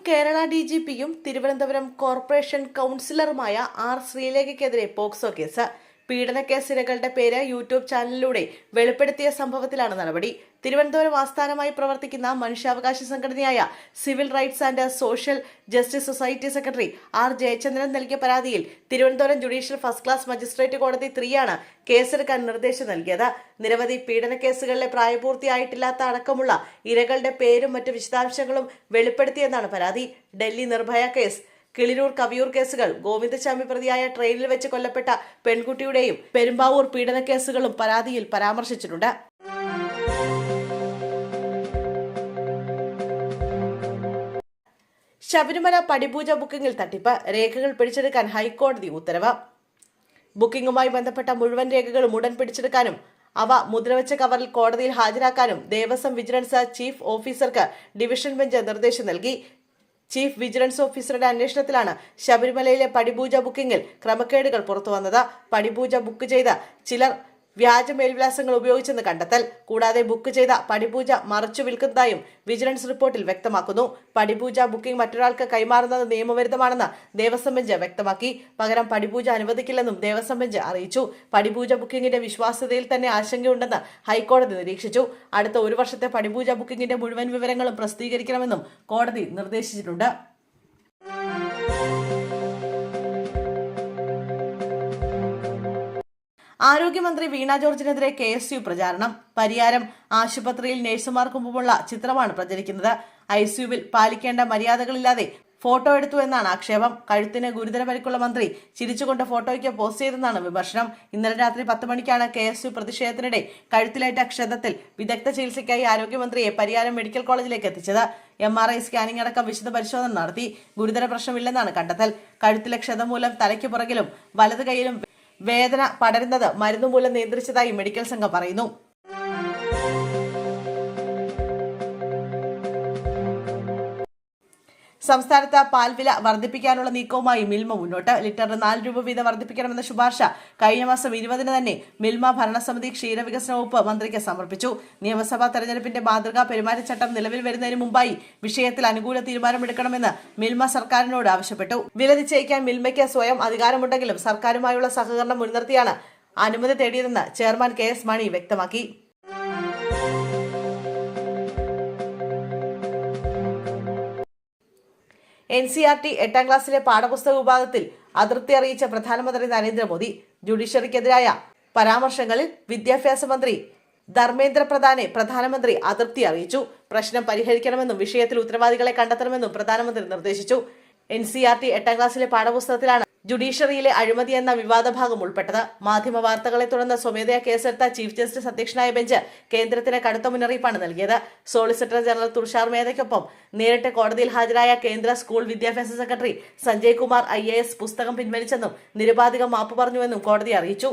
കേരള DGPയും തിരുവനന്തപുരം കോർപ്പറേഷൻ കൗൺസിലറുമായ ആർ ശ്രീലേഖയ്ക്കെതിരെ പോക്സോ കേസ്. പീഡനക്കേസിരകളുടെ പേര് യൂട്യൂബ് ചാനലിലൂടെ വെളിപ്പെടുത്തിയ സംഭവത്തിലാണ് നടപടി. തിരുവനന്തപുരം ആസ്ഥാനമായി പ്രവർത്തിക്കുന്ന മനുഷ്യാവകാശ സംഘടനയായ civil rights and social justice society secretary R Jayachandran നൽകിയ പരാതിയിൽ Thiruvananthapuram judicial first class magistrate കോടതി 3 കേസെടുക്കാൻ നിർദ്ദേശം നൽകിയത്. നിരവധി പീഡനക്കേസുകളിലെ പ്രായപൂർത്തിയായിട്ടില്ലാത്ത അടക്കമുള്ള ഇരകളുടെ പേരും മറ്റ് വിശദാംശങ്ങളും വെളിപ്പെടുത്തിയെന്നാണ് പരാതി. ഡൽഹി നിർഭയ കേസ്, കിളിരൂർ കവിയൂർ കേസുകൾ, ഗോവിന്ദസ്വാമി പ്രതിയായ ട്രെയിനിൽ വെച്ച് കൊല്ലപ്പെട്ട പെൺകുട്ടിയുടെയും പെരുമ്പാവൂർ പീഡനക്കേസുകളും പരാതിയിൽ പരാമർശിച്ചിട്ടുണ്ട്. ശബരിമല പടിപൂജ ബുക്കിംഗിൽ തട്ടിപ്പ്, രേഖകൾ പിടിച്ചെടുക്കാൻ ഹൈക്കോടതി ഉത്തരവ്. ബുക്കിംഗുമായി ബന്ധപ്പെട്ട മുഴുവൻ രേഖകളും ഉടൻ പിടിച്ചെടുക്കാനും അവ മുദ്രവെച്ച കവറിൽ കോടതിയിൽ ഹാജരാക്കാനും ദേവസ്വം വിജിലൻസ് ചീഫ് ഓഫീസർക്ക് ഡിവിഷൻ ബെഞ്ച് നിർദ്ദേശം നൽകി. ചീഫ് വിജിലൻസ് ഓഫീസറുടെ അന്വേഷണത്തിലാണ് ശബരിമലയിലെ പടിപൂജ ബുക്കിംഗിൽ ക്രമക്കേടുകൾ പുറത്തുവന്നത്. പടിപൂജ ബുക്ക് ചെയ്ത ചിലർ വ്യാജ മേൽവിലാസങ്ങൾ ഉപയോഗിച്ചെന്ന് കണ്ടെത്തൽ. കൂടാതെ ബുക്ക് ചെയ്ത പടിപൂജ മറച്ചു വിൽക്കുന്നതായും വിജിലൻസ് റിപ്പോർട്ടിൽ വ്യക്തമാക്കുന്നു. പടിപൂജ ബുക്കിംഗ് മറ്റൊരാൾക്ക് കൈമാറുന്നത് നിയമവിരുദ്ധമാണെന്ന് ദേവസ്വം ബെഞ്ച് വ്യക്തമാക്കി. പകരം പടിപൂജ അനുവദിക്കില്ലെന്നും ദേവസ്വം ബെഞ്ച് അറിയിച്ചു. പടിപൂജ ബുക്കിംഗിന്റെ വിശ്വാസ്യതയിൽ തന്നെ ആശങ്കയുണ്ടെന്ന് ഹൈക്കോടതി നിരീക്ഷിച്ചു. അടുത്ത 1 വർഷത്തെ പടിപൂജ ബുക്കിംഗിന്റെ മുഴുവൻ വിവരങ്ങളും പ്രസിദ്ധീകരിക്കണമെന്നും കോടതി നിർദ്ദേശിച്ചിട്ടുണ്ട്. ആരോഗ്യമന്ത്രി വീണ ജോർജിനെതിരെ KSU പ്രചാരണം. പരിയാരം ആശുപത്രിയിൽ നഴ്സുമാർക്കൊപ്പമുള്ള ചിത്രമാണ് പ്രചരിക്കുന്നത്. ICUവിൽ പാലിക്കേണ്ട മര്യാദകളില്ലാതെ ഫോട്ടോ എടുത്തു എന്നാണ് ആക്ഷേപം. കഴുത്തിന് ഗുരുതര പരിക്കുള്ള മന്ത്രി ചിരിച്ചുകൊണ്ട് ഫോട്ടോയ്ക്ക് പോസ്റ്റ് ചെയ്തെന്നാണ് വിമർശനം. ഇന്നലെ രാത്രി 10 മണിക്കാണ് KSU പ്രതിഷേധത്തിനിടെ കഴുത്തിലേറ്റ ക്ഷതത്തിൽ വിദഗ്ധ ചികിത്സയ്ക്കായി ആരോഗ്യമന്ത്രിയെ പരിയാരം മെഡിക്കൽ കോളേജിലേക്ക് എത്തിച്ചത്. MRI സ്കാനിംഗ് അടക്കം വിശദ പരിശോധന നടത്തി. ഗുരുതര പ്രശ്നമില്ലെന്നാണ് കണ്ടെത്തൽ. കഴുത്തിലെ ക്ഷതം മൂലം തലയ്ക്ക് പുറകിലും വലത് കൈയിലും വേദന പടരുന്നത് മരുന്നുമൂലം നിയന്ത്രിച്ചതായി മെഡിക്കൽ സംഘം പറയുന്നു. സംസ്ഥാനത്ത് പാൽവില വർദ്ധിപ്പിക്കാനുള്ള നീക്കവുമായി മിൽമ മുന്നോട്ട്. ലിറ്ററിന് 4 രൂപ വീതം വർദ്ധിപ്പിക്കണമെന്ന ശുപാർശ കഴിഞ്ഞ മാസം 20 തന്നെ മിൽമ ഭരണസമിതി ക്ഷീരവികസന വകുപ്പ് മന്ത്രിക്ക് സമർപ്പിച്ചു. നിയമസഭാ തെരഞ്ഞെടുപ്പിന്റെ മാതൃകാ പെരുമാറ്റച്ചട്ടം നിലവിൽ വരുന്നതിന് മുമ്പായി വിഷയത്തിൽ അനുകൂല തീരുമാനമെടുക്കണമെന്ന് മിൽമ സർക്കാരിനോട് ആവശ്യപ്പെട്ടു. വില നിശ്ചയിക്കാൻ മിൽമയ്ക്ക് സ്വയം അധികാരമുണ്ടെങ്കിലും സർക്കാരുമായുള്ള സഹകരണം മുൻനിർത്തിയാണ് അനുമതി തേടിയതെന്ന് ചെയർമാൻ KS മണി വ്യക്തമാക്കി. NCERT 8ാം ക്ലാസ്സിലെ പാഠപുസ്തക വിഭാഗത്തിൽ അതൃപ്തി അറിയിച്ച പ്രധാനമന്ത്രി നരേന്ദ്രമോദി. ജുഡീഷ്യറിക്കെതിരായ പരാമർശങ്ങളിൽ വിദ്യാഭ്യാസ മന്ത്രി ധർമ്മേന്ദ്ര പ്രധാനെ പ്രധാനമന്ത്രി അതൃപ്തി അറിയിച്ചു. പ്രശ്നം പരിഹരിക്കണമെന്നും വിഷയത്തിൽ ഉത്തരവാദികളെ കണ്ടെത്തണമെന്നും പ്രധാനമന്ത്രി നിർദ്ദേശിച്ചു. NCERT 8ാം ക്ലാസ്സിലെ പാഠപുസ്തകത്തിലാണ് ജുഡീഷ്യറിയിലെ അഴിമതി എന്ന വിവാദ ഭാഗം ഉൾപ്പെട്ടത്. മാധ്യമ വാർത്തകളെ തുടർന്ന് സ്വമേധയാ കേസെടുത്ത ചീഫ് ജസ്റ്റിസ് അധ്യക്ഷനായ ബെഞ്ച് കേന്ദ്രത്തിന് കടുത്ത മുന്നറിയിപ്പാണ് നൽകിയത്. സോളിസിറ്റർ ജനറൽ തുഷാർ മേത്തയ്ക്കൊപ്പം നേരിട്ട് കോടതിയിൽ ഹാജരായ കേന്ദ്ര സ്കൂൾ വിദ്യാഭ്യാസ സെക്രട്ടറി സഞ്ജയ് കുമാർ IAS പുസ്തകം പിൻവലിച്ചെന്നും നിരുപാധികം മാപ്പ് പറഞ്ഞുവെന്നും കോടതി അറിയിച്ചു.